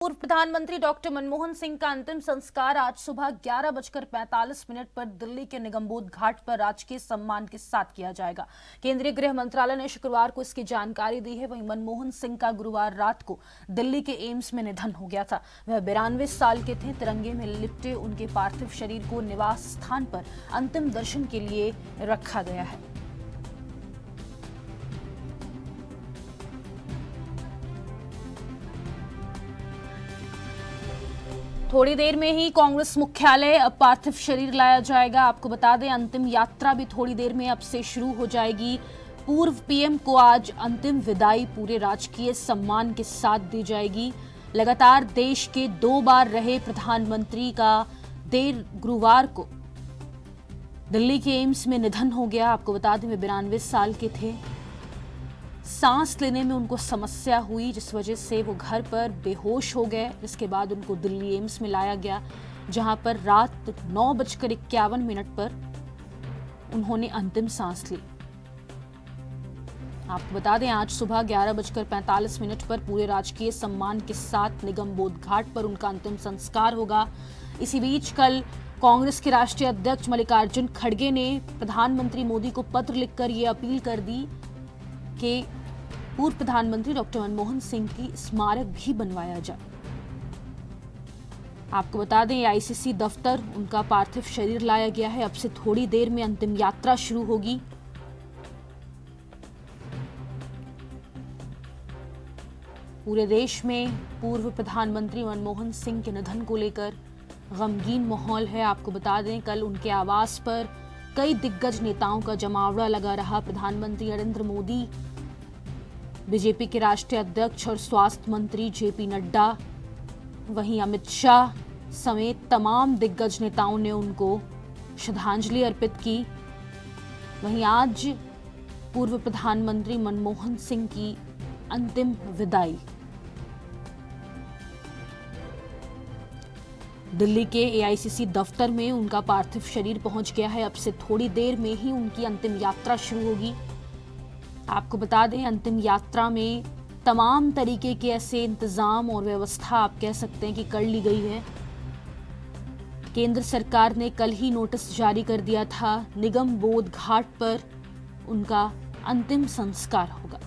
पूर्व प्रधानमंत्री डॉक्टर मनमोहन सिंह का अंतिम संस्कार आज सुबह 11:45 पर दिल्ली के निगमबोध घाट पर राजकीय सम्मान के साथ किया जाएगा। केंद्रीय गृह मंत्रालय ने शुक्रवार को इसकी जानकारी दी है। वहीं मनमोहन सिंह का गुरुवार रात को दिल्ली के एम्स में निधन हो गया था। वह 92 साल के थे। तिरंगे में लिपटे उनके पार्थिव शरीर को निवास स्थान पर अंतिम दर्शन के लिए रखा गया है। थोड़ी देर में ही कांग्रेस मुख्यालय अब पार्थिव शरीर लाया जाएगा। आपको बता दें, अंतिम यात्रा भी थोड़ी देर में अब से शुरू हो जाएगी। पूर्व पीएम को आज अंतिम विदाई पूरे राजकीय सम्मान के साथ दी जाएगी। लगातार देश के 2 बार रहे प्रधानमंत्री का देर गुरुवार को दिल्ली के एम्स में निधन हो गया। आपको बता दें, वे 92 साल के थे। सांस लेने में उनको समस्या हुई, जिस वजह से वो घर पर बेहोश हो गए। इसके बाद उनको दिल्ली एम्स में लाया गया, जहां पर रात 9:51 पर उन्होंने अंतिम सांस ली। आपको बता दें, आज सुबह 11:45 पर पूरे राजकीय सम्मान के साथ निगमबोध घाट पर उनका अंतिम संस्कार होगा। इसी बीच कल कांग्रेस के राष्ट्रीय अध्यक्ष मल्लिकार्जुन खड़गे ने प्रधानमंत्री मोदी को पत्र लिखकर ये अपील कर दी कि पूर्व प्रधानमंत्री डॉक्टर मनमोहन सिंह की स्मारक भी बनवाया जाए। आपको बता दें, आईसीसी दफ्तर उनका पार्थिव शरीर लाया गया है। अब से थोड़ी देर में अंतिम यात्रा शुरू होगी। पूरे देश में पूर्व प्रधानमंत्री मनमोहन सिंह के निधन को लेकर गमगीन माहौल है। आपको बता दें, कल उनके आवास पर कई दिग्गज नेताओं का जमावड़ा लगा रहा। प्रधानमंत्री नरेंद्र मोदी, बीजेपी के राष्ट्रीय अध्यक्ष और स्वास्थ्य मंत्री जेपी नड्डा, वहीं अमित शाह समेत तमाम दिग्गज नेताओं ने उनको श्रद्धांजलि अर्पित की। वहीं आज पूर्व प्रधानमंत्री मनमोहन सिंह की अंतिम विदाई दिल्ली के एआईसीसी दफ्तर में उनका पार्थिव शरीर पहुंच गया है। अब से थोड़ी देर में ही उनकी अंतिम यात्रा शुरू होगी। आपको बता दें, अंतिम यात्रा में तमाम तरीके के ऐसे इंतजाम और व्यवस्था आप कह सकते हैं कि कर ली गई है। केंद्र सरकार ने कल ही नोटिस जारी कर दिया था। निगमबोध घाट पर उनका अंतिम संस्कार होगा।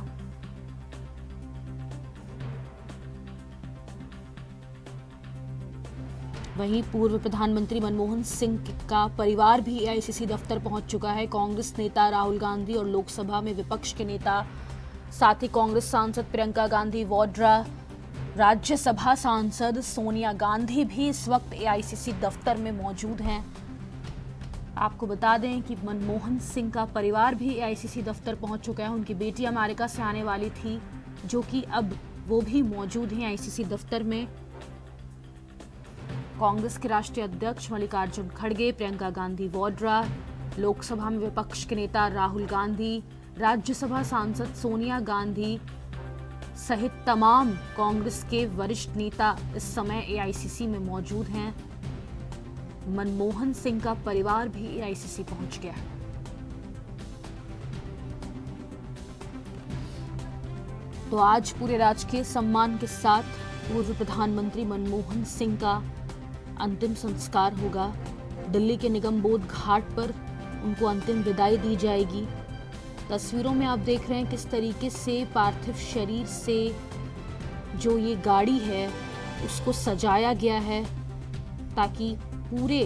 वहीं पूर्व प्रधानमंत्री मनमोहन सिंह का परिवार भी एआईसीसी दफ्तर पहुंच चुका है। कांग्रेस नेता राहुल गांधी और लोकसभा में विपक्ष के नेता, साथ ही कांग्रेस सांसद प्रियंका गांधी वाड्रा, राज्यसभा सांसद सोनिया गांधी भी इस वक्त एआईसीसी दफ्तर में मौजूद हैं। आपको बता दें कि मनमोहन सिंह का परिवार भी एआईसीसी दफ्तर पहुंच चुका है। उनकी बेटी अमेरिका से आने वाली थी, जो कि अब वो भी मौजूद हैं एआईसीसी दफ्तर में। कांग्रेस के राष्ट्रीय अध्यक्ष मल्लिकार्जुन खड़गे, प्रियंका गांधी वाड्रा, लोकसभा में विपक्ष के नेता राहुल गांधी, राज्यसभा सांसद सोनिया गांधी सहित तमाम कांग्रेस के वरिष्ठ नेता इस समय एआईसीसी में मौजूद हैं। मनमोहन सिंह का परिवार भी एआईसीसी पहुंच गया है। तो आज पूरे राजकीय सम्मान के साथ पूर्व प्रधानमंत्री मनमोहन सिंह का अंतिम संस्कार होगा। दिल्ली के निगमबोध घाट पर उनको अंतिम विदाई दी जाएगी। तस्वीरों में आप देख रहे हैं किस तरीके से पार्थिव शरीर से जो ये गाड़ी है उसको सजाया गया है, ताकि पूरे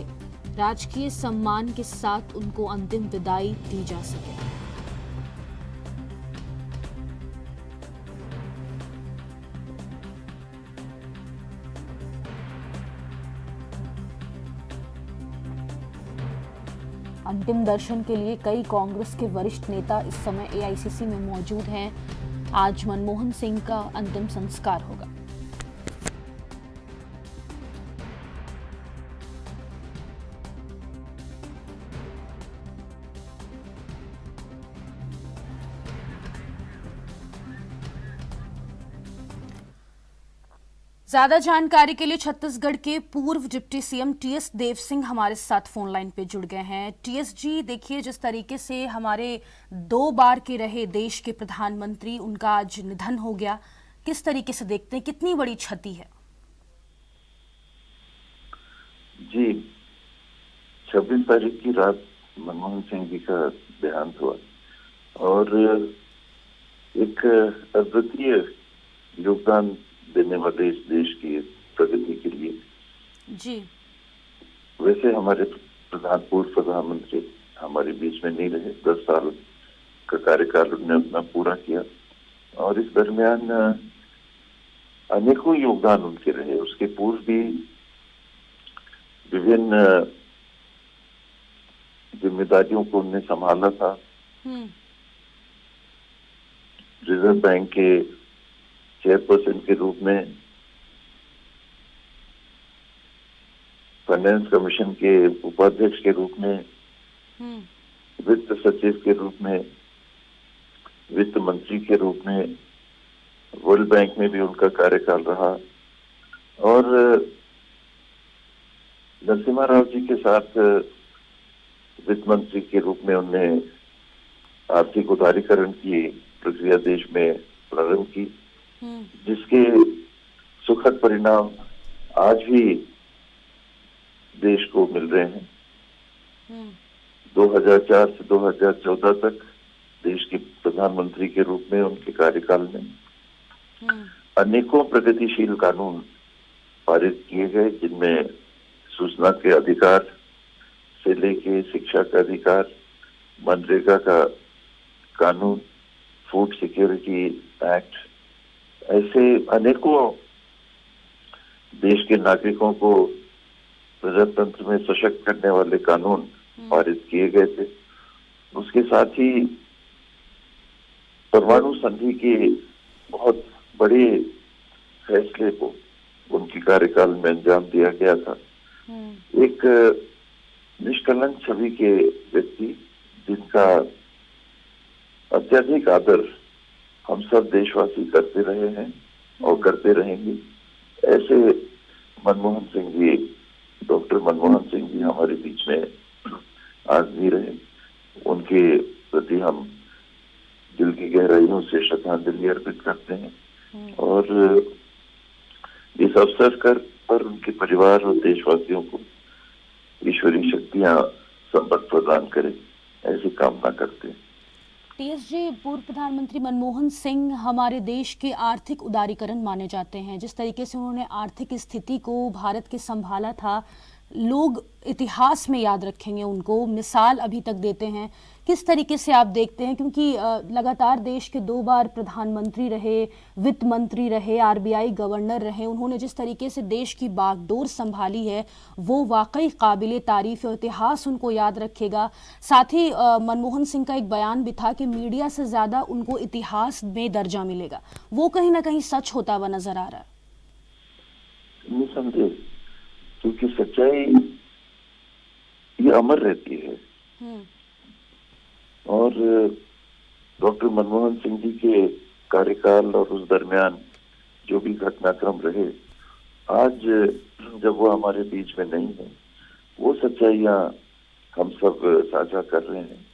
राजकीय सम्मान के साथ उनको अंतिम विदाई दी जा सके। अंतिम दर्शन के लिए कई कांग्रेस के वरिष्ठ नेता इस समय एआईसीसी में मौजूद हैं। आज मनमोहन सिंह का अंतिम संस्कार होगा। ज्यादा जानकारी के लिए छत्तीसगढ़ के पूर्व deputy CM TS Dev Singh हमारे साथ फोन लाइन पे जुड़ गए हैं। टीएस जी, देखिए, जिस तरीके से हमारे 2 बार के रहे देश के प्रधानमंत्री, उनका आज निधन हो गया, किस तरीके से देखते हैं, कितनी बड़ी क्षति है? जी, 26 तारीख की रात मनमोहन सिंह जी का देहांत हुआ और एक अद्वितीय योगदान देने वाले इस देश की प्रगति के लिए जी। वैसे हमारे पूर्व प्रधानमंत्री हमारे बीच में नहीं रहे। 10 साल का कार्यकाल उन्होंने अपना पूरा किया और इस दरमियान अनेकों योगदान उनके रहे। उसके पूर्व भी विभिन्न जिम्मेदारियों को उन्होंने संभाला था। रिजर्व बैंक के चेयरपर्सन के रूप में, फाइनेंस कमीशन के उपाध्यक्ष के रूप में, वित्त सचिव के रूप में, वित्त मंत्री के रूप में, वर्ल्ड बैंक में भी उनका कार्यकाल रहा और नरसिम्हा राव जी के साथ वित्त मंत्री के रूप में उन्होंने आर्थिक उदारीकरण की प्रक्रिया देश में प्रारंभ की, जिसके सुखद परिणाम आज भी देश को मिल रहे हैं। 2004 से 2014 तक देश के प्रधानमंत्री के रूप में उनके कार्यकाल में अनेकों प्रगतिशील कानून पारित किए गए, जिनमें सूचना के अधिकार से लेके शिक्षा का अधिकार, मनरेगा का कानून, फूड सिक्योरिटी एक्ट, ऐसे अनेकों देश के नागरिकों को प्रजातंत्र में सशक्त करने वाले कानून पारित किए गए थे। उसके साथ ही परमाणु संधि के बहुत बड़े फैसले को उनके कार्यकाल में अंजाम दिया गया था। एक निष्कलंक छवि के व्यक्ति जिनका अत्यधिक आदर हम सब देशवासी करते रहे हैं और करते रहेंगे, ऐसे मनमोहन सिंह जी, डॉक्टर मनमोहन सिंह जी हमारे बीच में आज नहीं रहे। उनके प्रति हम दिल की गहराइयों से श्रद्धांजलि अर्पित करते हैं और इस अवसर पर उनके परिवार और देशवासियों को ईश्वरीय शक्तियां संपत्ति प्रदान करें, ऐसी कामना करते हैं। टीएस जी, पूर्व प्रधानमंत्री मनमोहन सिंह हमारे देश के आर्थिक उदारीकरण माने जाते हैं। जिस तरीके से उन्होंने आर्थिक स्थिति को भारत के संभाला था, लोग इतिहास में याद रखेंगे उनको, मिसाल अभी तक देते हैं। किस तरीके से आप देखते हैं, क्योंकि लगातार देश के 2 बार प्रधानमंत्री रहे, वित्त मंत्री रहे, आरबीआई गवर्नर रहे, उन्होंने जिस तरीके से देश की बागडोर संभाली है वो वाकई काबिले तारीफ है, इतिहास उनको याद रखेगा। साथ ही मनमोहन सिंह का एक बयान भी था कि मीडिया से ज़्यादा उनको इतिहास में दर्जा मिलेगा, वो कहीं ना कहीं सच होता हुआ नजर आ रहा है। निसंदेह, क्योंकि सच्चाई ये अमर रहती है और डॉक्टर मनमोहन सिंह जी के कार्यकाल और उस दरमियान जो भी घटनाक्रम रहे, आज जब वो हमारे बीच में नहीं है, वो सच्चाइयां हम सब साझा कर रहे हैं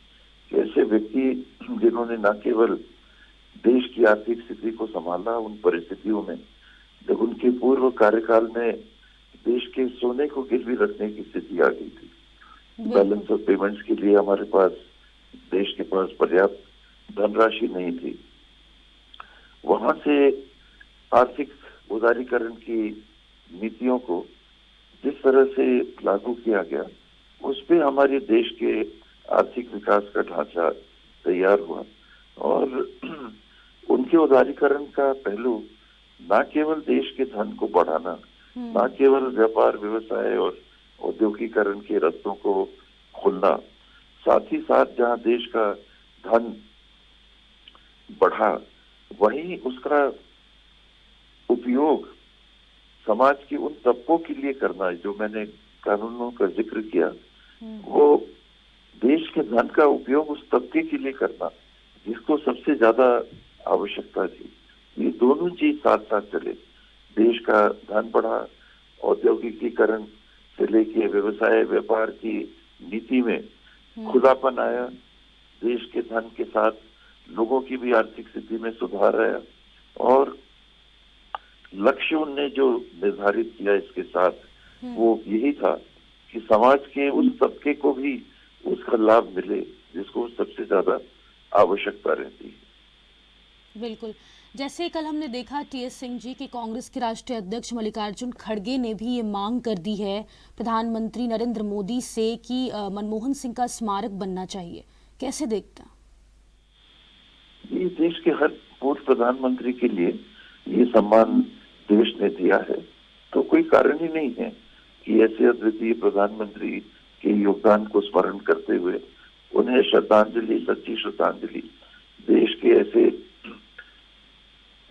कि ऐसे व्यक्ति जिन्होंने न केवल देश की आर्थिक स्थिति को संभाला, उन परिस्थितियों में जब उनके पूर्व कार्यकाल में देश के सोने को गिरवी रखने की स्थिति आ गई थी, बैलेंस ऑफ पेमेंट्स के लिए हमारे पास, देश के पास पर्याप्त धनराशि नहीं थी, वहां से आर्थिक उदारीकरण की नीतियों को जिस तरह से लागू किया गया, उस पे हमारे देश के आर्थिक विकास का ढांचा तैयार हुआ और उनके उदारीकरण का पहलू न केवल देश के धन को बढ़ाना, न केवल व्यापार व्यवसाय और औद्योगिकरण के रास्तों को खोलना, साथ ही साथ जहां देश का धन बढ़ा वहीं उसका उपयोग समाज की उन तबकों के लिए करना, जो मैंने कानूनों का जिक्र किया, वो देश के धन का उपयोग उस तबके के लिए करना जिसको सबसे ज्यादा आवश्यकता थी। ये दोनों चीज साथ साथ चले, देश का धन बढ़ा, औद्योगिकीकरण से लेके व्यवसाय व्यापार की नीति में खुलापन आया, देश के धन के साथ लोगों की भी आर्थिक स्थिति में सुधार आया और लक्ष्य उनने जो निर्धारित किया इसके साथ वो यही था कि समाज के उस तबके को भी उसका लाभ मिले जिसको सबसे ज्यादा आवश्यकता रहती है। बिल्कुल, जैसे कल हमने देखा टीएस सिंह जी कि कांग्रेस के राष्ट्रीय अध्यक्ष मल्लिकार्जुन खड़गे ने भी ये मांग कर दी है प्रधानमंत्री नरेंद्र मोदी से कि मनमोहन सिंह का स्मारक बनना चाहिए, कैसे देखते हैं? ये देश के हर पूर्व प्रधानमंत्री के लिए ये सम्मान देश ने दिया है, तो कोई कारण ही नहीं है कि ऐसे अद्वितीय प्रधानमंत्री के योगदान को स्मरण करते हुए उन्हें श्रद्धांजलि, सच्ची श्रद्धांजलि देश के ऐसे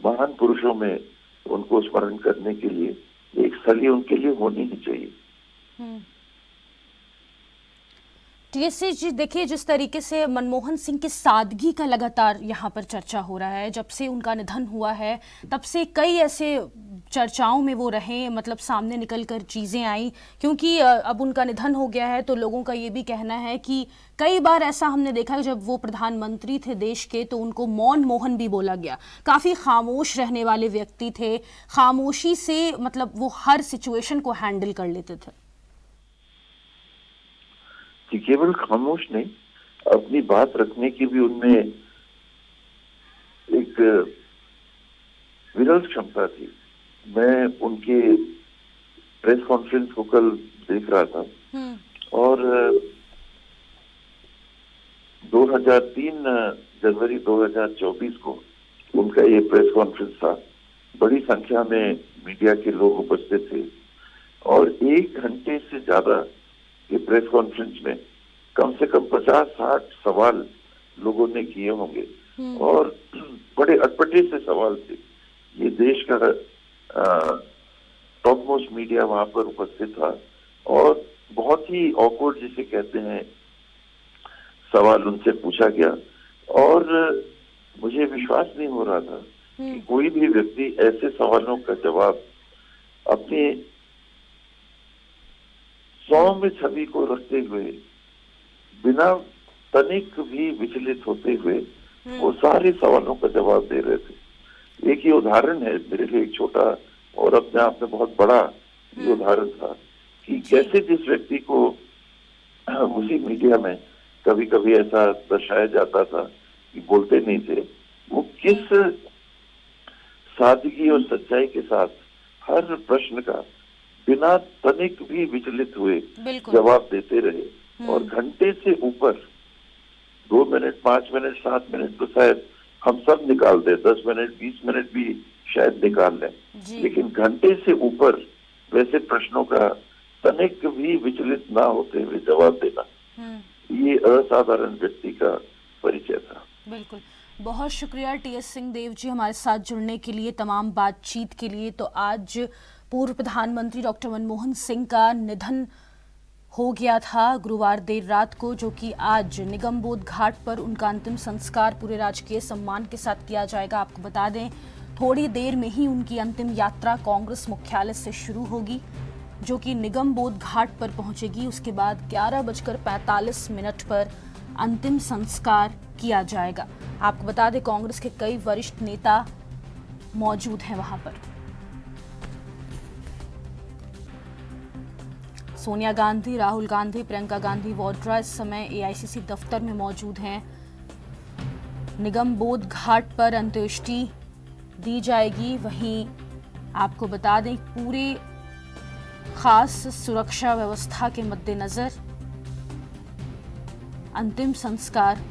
महान पुरुषों में उनको स्मरण करने के लिए एक स्थली उनके लिए होनी ही चाहिए। टीएससी जी, देखिए जिस तरीके से मनमोहन सिंह की सादगी का लगातार यहाँ पर चर्चा हो रहा है, जब से उनका निधन हुआ है तब से कई ऐसे चर्चाओं में वो रहे, मतलब सामने निकल कर चीज़ें आई, क्योंकि अब उनका निधन हो गया है तो लोगों का ये भी कहना है कि कई बार ऐसा हमने देखा है जब वो प्रधानमंत्री थे देश के तो उनको मौन मोहन भी बोला गया, काफ़ी खामोश रहने वाले व्यक्ति थे, खामोशी से मतलब वो हर सिचुएशन को हैंडल कर लेते थे। कि केवल खामोश नहीं, अपनी बात रखने की भी उनमें एक विरल क्षमता थी। मैं उनके प्रेस कॉन्फ्रेंस को कल देख रहा था और 2003 जनवरी 2024 को उनका ये प्रेस कॉन्फ्रेंस था। बड़ी संख्या में मीडिया के लोग उपस्थित थे और 1 घंटे से ज्यादा ये प्रेस कॉन्फ्रेंस में कम से कम 50-60 सवाल लोगों ने किए होंगे और बड़े अटपटे से सवाल थे। ये देश का टॉप मोस्ट मीडिया वहां पर उपस्थित था और बहुत ही ऑकवर्ड जिसे कहते हैं सवाल उनसे पूछा गया और मुझे विश्वास नहीं हो रहा था कि कोई भी व्यक्ति ऐसे सवालों का जवाब अपने सौम्य छवि को रखते हुए बिना तनिक भी विचलित होते हुए वो सारे सवालों का जवाब दे रहे थे। एक ये उदाहरण है मेरे लिए, एक छोटा और अपने आप में बहुत बड़ा ये उदाहरण था कि कैसे जिस व्यक्ति को उसी मीडिया में कभी कभी ऐसा दर्शाया जाता था कि बोलते नहीं थे, वो किस सादगी और सच्चाई के साथ हर प्रश्न का बिना तनिक भी विचलित हुए जवाब देते रहे और घंटे से ऊपर 2 मिनट, 5 मिनट, 7 मिनट तो शायद हम सब निकाल दें, 10 मिनट, 20 मिनट भी शायद निकाल लें, लेकिन घंटे से ऊपर वैसे प्रश्नों का तनिक भी विचलित ना होते हुए जवाब देना, ये असाधारण व्यक्ति का परिचय था। बिल्कुल, बहुत शुक्रिया टीएस सिंह देव जी हमारे साथ जुड़ने के लिए, तमाम बातचीत के लिए। तो आज पूर्व प्रधानमंत्री डॉक्टर मनमोहन सिंह का निधन हो गया था गुरुवार देर रात को, जो कि आज निगमबोध घाट पर उनका अंतिम संस्कार पूरे राजकीय सम्मान के साथ किया जाएगा। आपको बता दें थोड़ी देर में ही उनकी अंतिम यात्रा कांग्रेस मुख्यालय से शुरू होगी, जो कि निगमबोध घाट पर पहुंचेगी। उसके बाद 11:45 पर अंतिम संस्कार किया जाएगा। आपको बता दें कांग्रेस के कई वरिष्ठ नेता मौजूद हैं वहां पर। सोनिया गांधी, राहुल गांधी, प्रियंका गांधी वाड्रा इस समय एआईसीसी दफ्तर में मौजूद हैं। निगमबोध घाट पर अंत्येष्टि दी जाएगी। वहीं आपको बता दें पूरे खास सुरक्षा व्यवस्था के मद्देनजर अंतिम संस्कार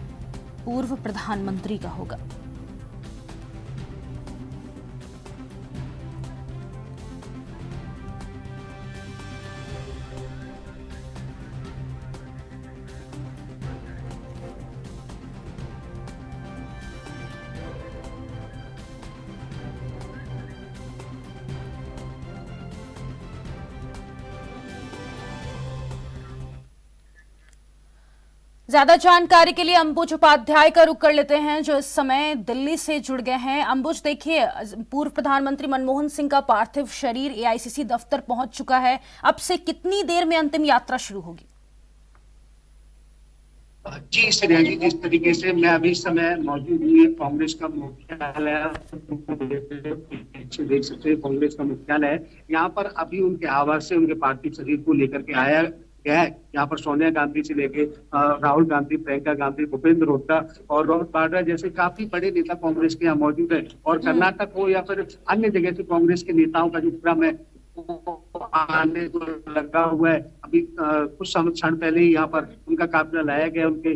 पूर्व प्रधानमंत्री का होगा। ज्यादा जानकारी के लिए अंबुज उपाध्याय का रुख कर लेते हैं, जो इस समय दिल्ली से जुड़ गए हैं। अंबुज, देखिए पूर्व प्रधानमंत्री मनमोहन सिंह का पार्थिव शरीर एआईसीसी दफ्तर पहुंच चुका है। अब से कितनी देर में अंतिम यात्रा शुरू होगी? जी सरिया जी, जिस तरीके से मैं अभी समय मौजूद हुई कांग्रेस का मुख्यालय देख सकते हैं, कांग्रेस का मुख्यालय यहाँ पर अभी उनके आवास से उनके पार्थिव शरीर को लेकर के आया गया है। यहाँ पर सोनिया गांधी से लेके राहुल गांधी, प्रियंका गांधी, भूपेंद्र हुड्डा और रोहित वाड्रा जैसे काफी बड़े नेता कांग्रेस के यहाँ मौजूद है। और कर्नाटक हो या फिर अन्य जगह से कांग्रेस के नेताओं का जो क्रम है आने को लगा हुआ है। अभी कुछ क्षण पहले ही यहाँ पर उनका काफिला लाया गया, उनके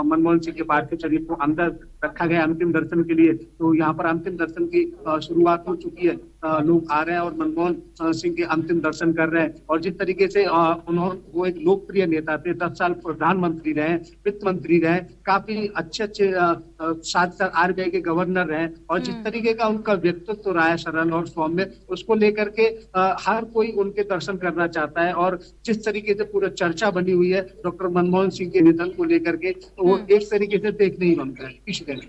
मनमोहन सिंह के पार्थिव शरीर को अंदर रखा गया अंतिम दर्शन के लिए। तो यहाँ पर अंतिम दर्शन की शुरुआत हो चुकी है, लोग आ रहे हैं और मनमोहन सिंह के अंतिम दर्शन कर रहे हैं। और जिस तरीके से उन्होंने, वो एक लोकप्रिय नेता थे, 10 साल प्रधानमंत्री रहे, वित्त मंत्री रहे, काफी अच्छे साथ साथ आरबीआई के गवर्नर रहे, और जिस तरीके का उनका व्यक्तित्व रहा है सरल और सौम्य, उसको लेकर के हर कोई उनके दर्शन करना चाहता है। और जिस तरीके से पूरा चर्चा बनी हुई है डॉक्टर मनमोहन सिंह के निधन को लेकर के, तो वो एक तरीके से देखने ही बनता है इस दिन।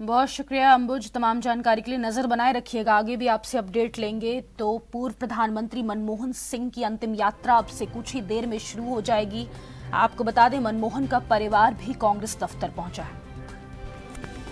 बहुत शुक्रिया अंबुज, तमाम जानकारी के लिए। नजर बनाए रखिएगा, आगे भी आपसे अपडेट लेंगे। तो पूर्व प्रधानमंत्री मनमोहन सिंह की अंतिम यात्रा अब से कुछ ही देर में शुरू हो जाएगी। आपको बता दें, मनमोहन का परिवार भी कांग्रेस दफ्तर पहुंचा है।